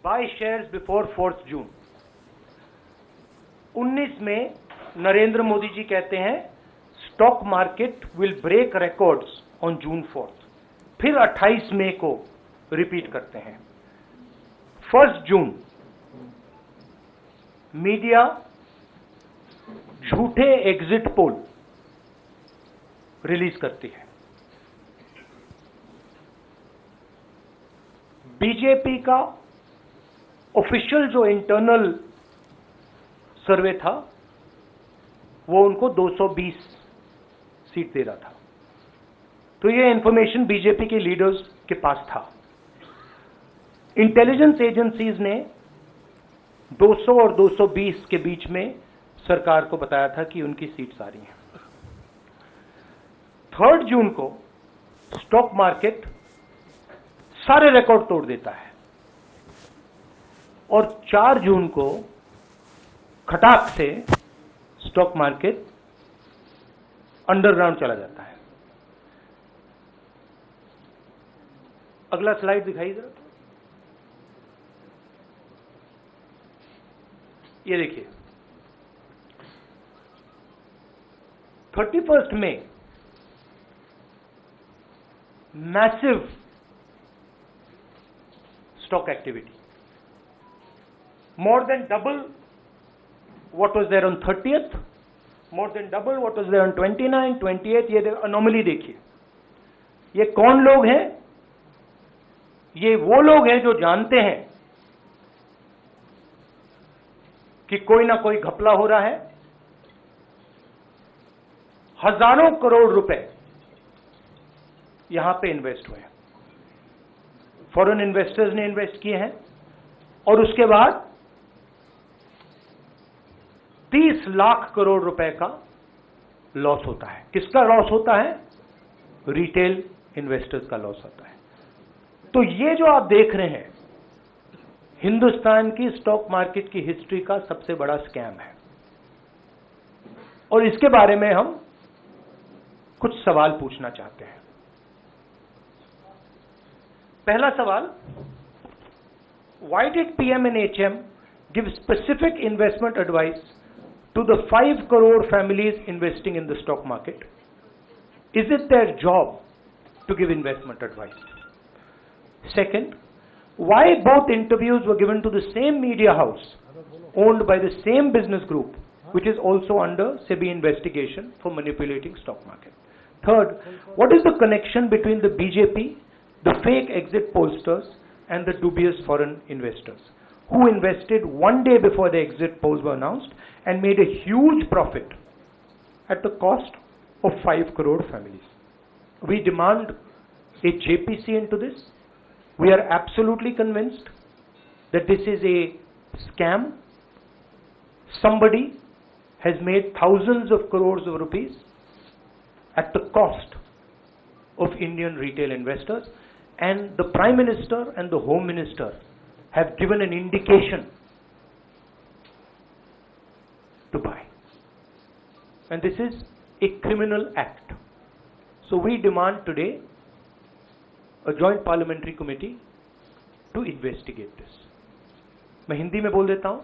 By shares before 4th जून। 19 में नरेंद्र मोदी जी कहते हैं stock market will break records on June 4th। फिर 28 मई को रिपीट करते हैं। 1 जून मीडिया झूठे एग्जिट पोल रिलीज करती है। बीजेपी का ऑफिशियल जो इंटरनल सर्वे था वो उनको 220 सीट दे रहा था। तो ये इंफॉर्मेशन बीजेपी के लीडर्स के पास था। इंटेलिजेंस एजेंसीज ने 200 और 220 के बीच में सरकार को बताया था कि उनकी सीट्स आ रही हैं। 3 जून को स्टॉक मार्केट सारे रिकॉर्ड तोड़ देता है और 4 जून को खटाक से स्टॉक मार्केट अंडरग्राउंड चला जाता है। अगला स्लाइड दिखाइए जरा। ये देखिए 31 मई massive stock activity, more than double what was there on 30th, more than double what was there on 29, 28। ये अनोमली देखिए। ये कौन लोग हैं? ये वो लोग हैं जो जानते हैं कि कोई ना कोई घपला हो रहा है। हजारों करोड़ रुपए यहां पे इन्वेस्ट हुए हैं, फॉरेन इन्वेस्टर्स ने इन्वेस्ट किए हैं और उसके बाद 30 लाख करोड़ रुपए का लॉस होता है। किसका लॉस होता है? रिटेल इन्वेस्टर्स का लॉस होता है। तो ये जो आप देख रहे हैं हिंदुस्तान की स्टॉक मार्केट की हिस्ट्री का सबसे बड़ा स्कैम है और इसके बारे में हम कुछ सवाल पूछना चाहते हैं। पहला सवाल, why did PM&HM give specific investment advice to the 5 crore families investing in the stock market? Is it their job to give investment advice? Second, why both interviews were given to the same media house owned by the same business group which is also under SEBI investigation for manipulating stock market? Third, what is the connection between the BJP, the fake exit pollsters and the dubious foreign investors who invested one day before the exit polls were announced and made a huge profit at the cost of 5 crore families? We demand a JPC into this. We are absolutely convinced that this is a scam. Somebody has made thousands of crores of rupees at the cost of Indian retail investors, and the Prime Minister and the Home Minister have given an indication to buy. And this is a criminal act. So we demand today a joint parliamentary committee to investigate this. मैं हिंदी में बोल देता हूं।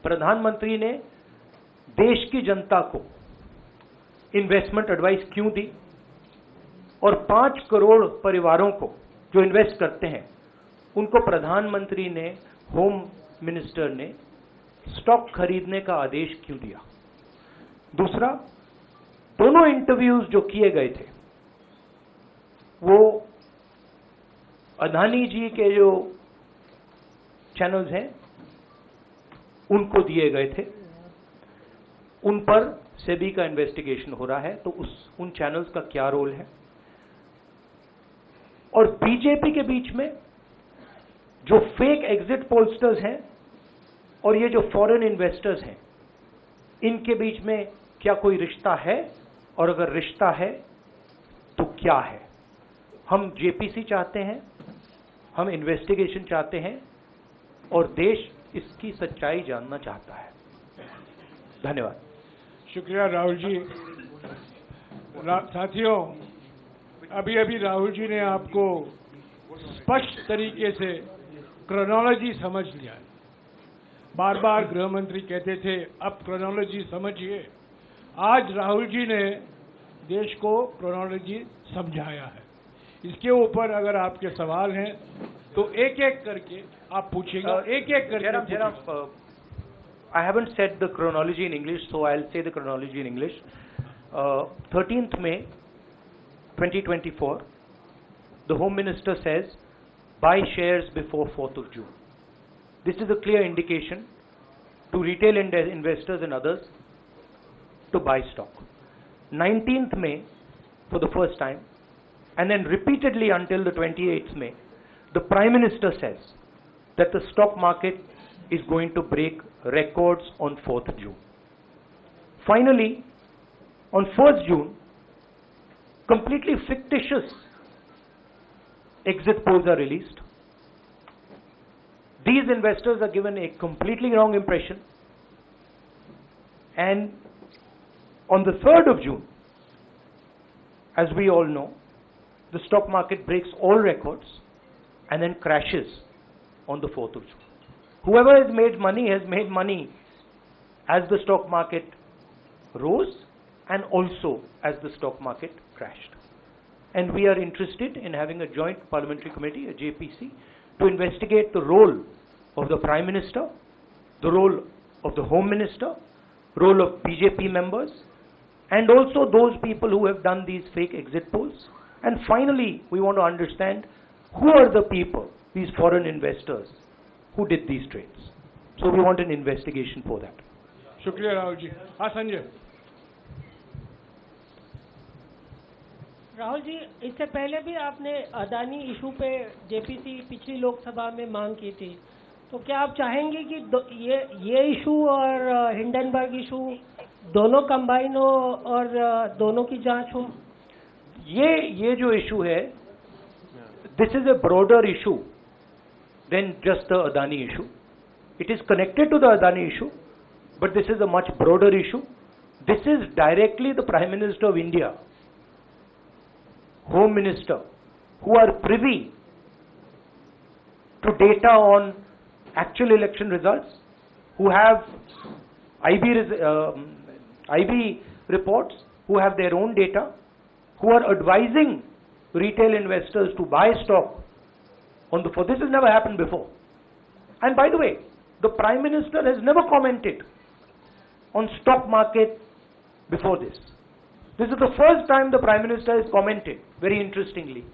प्रधानमंत्री ने देश की जनता को इन्वेस्टमेंट एडवाइस क्यों दी और 5 करोड़ परिवारों को जो इन्वेस्ट करते हैं उनको प्रधानमंत्री ने, होम मिनिस्टर ने स्टॉक खरीदने का आदेश क्यों दिया? दूसरा, दोनों इंटरव्यूज जो किए गए थे वो अदानी जी के जो चैनल्स हैं उनको दिए गए थे। उन पर सेबी का इन्वेस्टिगेशन हो रहा है, तो उन चैनल्स का क्या रोल है? और बीजेपी के बीच में जो फेक एग्जिट पोलस्टर्स हैं और ये जो फॉरेन इन्वेस्टर्स हैं, इनके बीच में क्या कोई रिश्ता है? और अगर रिश्ता है तो क्या है? हम जेपीसी चाहते हैं, हम इन्वेस्टिगेशन चाहते हैं और देश इसकी सच्चाई जानना चाहता है। धन्यवाद। शुक्रिया राहुल जी। साथियों, अभी अभी राहुल जी ने आपको स्पष्ट तरीके से क्रोनोलॉजी समझ लिया है। बार बार गृह मंत्री कहते थे अब क्रोनोलॉजी समझिए। आज राहुल जी ने देश को क्रोनोलॉजी समझाया है। इसके ऊपर अगर आपके सवाल हैं तो एक एक करके आप पूछेंगे, एक एक करके पूछेंगे। I haven't said the chronology in English, so I'll say the chronology in English. 13th May 2024, the Home Minister says, buy shares before 4th of June. This is a clear indication to retail investors and others to buy stock. 19th May, for the first time, and then repeatedly until the 28th May, the Prime Minister says that the stock market is going to break records on 4th June. Finally, on 1st June, completely fictitious exit polls are released. These investors are given a completely wrong impression. And on the 3rd of June, as we all know, the stock market breaks all records and then crashes on the 4th of June. Whoever has made money as the stock market rose and also as the stock market crashed. And we are interested in having a joint parliamentary committee, a JPC, to investigate the role of the Prime Minister, the role of the Home Minister, role of BJP members, and also those people who have done these fake exit polls. And finally, we want to understand who are the people, these foreign investors, who did these trades. So we want an investigation for that. शुक्रिया राहुल जी। हाँ संजय। राहुल जी, इससे पहले भी आपने Adani issue पे JPC पिछली लोकसभा में मांग की थी, तो क्या आप चाहेंगे कि ये इशू और हिंडनबर्ग इशू दोनों कंबाइन हो और दोनों की जांच हो? ये जो इशू है, this is a broader issue than just the Adani issue. It is connected to the Adani issue, but this is a much broader issue. This is directly the Prime Minister of India, Home Minister, who are privy to data on actual election results, who have IB reports, who have their own data, who are advising retail investors to buy stock on the 4th. This has never happened before. And by the way, the Prime Minister has never commented on stock market before this. This is the first time the Prime Minister has commented, very interestingly,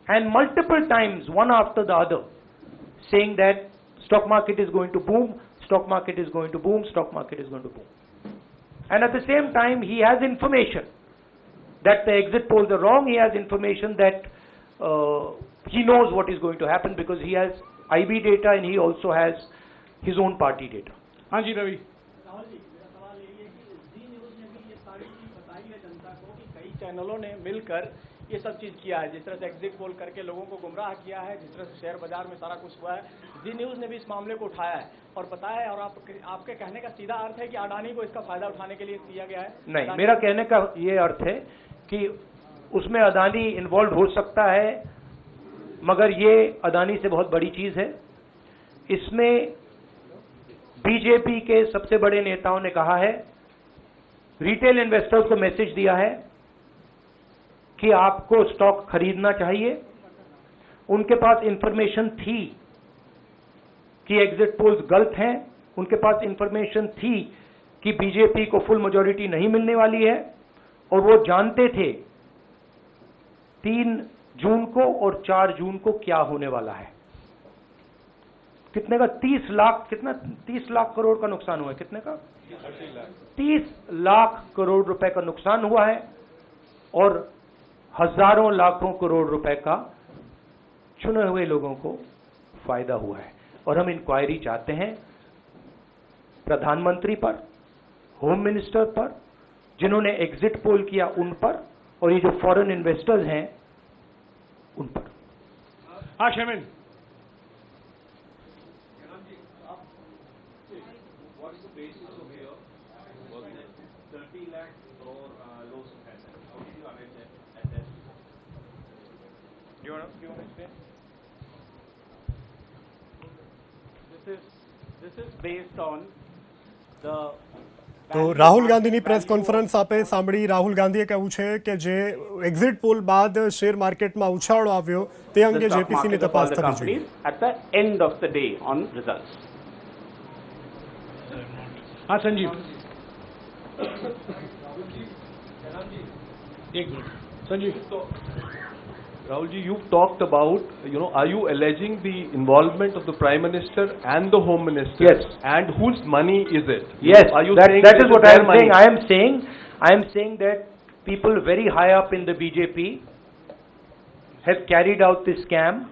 and multiple times, one after the other, saying that stock market is going to boom, stock market is going to boom, stock market is going to boom. And at the same time, he has information that the exit polls are wrong. He has information that he knows what is going to happen because he has IB data and he also has his own party data. हाँ जी रवि। राहुल जी, मेरा सवाल यही है कि जी news ने भी ये सारी चीज़ बताई है जनता को कि कई चैनलों ने मिलकर ये सब चीज़ किया है, जिस तरह से एग्जिट पोल करके लोगों को गुमराह किया है, जिस तरह से शेयर बाजार में सारा कुछ हुआ है। जी न्यूज़ ने भी इस मामले को उठाया है और बताया है, और आपके कहने का सीधा अर्थ है कि अडानी को इसका फायदा उठाने के लिए किया गया है? नहीं, मेरा कहने का ये अर्थ है कि उसमें अदानी इन्वॉल्व हो सकता है, मगर ये अदानी से बहुत बड़ी चीज है। इसमें बीजेपी के सबसे बड़े नेताओं ने कहा है, रिटेल इन्वेस्टर्स को मैसेज दिया है कि आपको स्टॉक खरीदना चाहिए। उनके पास इंफॉर्मेशन थी कि एग्जिट पोल्स गलत हैं, उनके पास इंफॉर्मेशन थी कि बीजेपी को फुल मेजॉरिटी नहीं मिलने वाली है, और वो जानते थे 3 जून को और 4 जून को क्या होने वाला है। कितने का 30 लाख करोड़ का नुकसान हुआ है। कितने का 30 लाख करोड़ रुपए का नुकसान हुआ है और हजारों लाखों करोड़ रुपए का चुने हुए लोगों को फायदा हुआ है। और हम इंक्वायरी चाहते हैं प्रधानमंत्री पर, होम मिनिस्टर पर, जिन्होंने एग्जिट पोल किया उन पर, और ये जो फॉरेन इन्वेस्टर्स हैं उन पर। हाँ शेमिन। this is based on the. તો રાહુલ ગાંધીની પ્રેસ કોન્ફરન્સ આપે સાંભળી. રાહુલ ગાંધીએ કહ્યું છે કે જે એક્ઝિટ પોલ બાદ શેર માર્કેટમાં ઉછાળો આવ્યો તે અંગે જેપીસીની તપાસ થવી જોઈએ. At the end of the day on results. हाँ संजीव, एक minute Sanjeev. Rahulji, you've talked about, are you alleging the involvement of the Prime Minister and the Home Minister? Yes. And whose money is it? Yes, Are you that saying is it what I their am money? saying. I am saying that people very high up in the BJP have carried out this scam.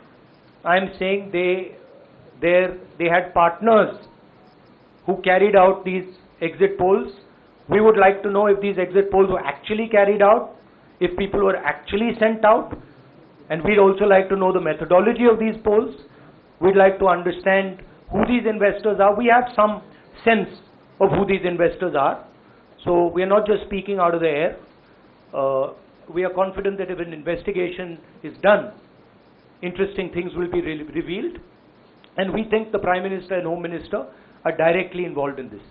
I am saying they had partners who carried out these exit polls. We would like to know if these exit polls were actually carried out, if people were actually sent out. And we'd also like to know the methodology of these polls. We'd like to understand who these investors are. We have some sense of who these investors are. So we are not just speaking out of the air. We are confident that if an investigation is done, interesting things will be revealed. And we think the Prime Minister and Home Minister are directly involved in this.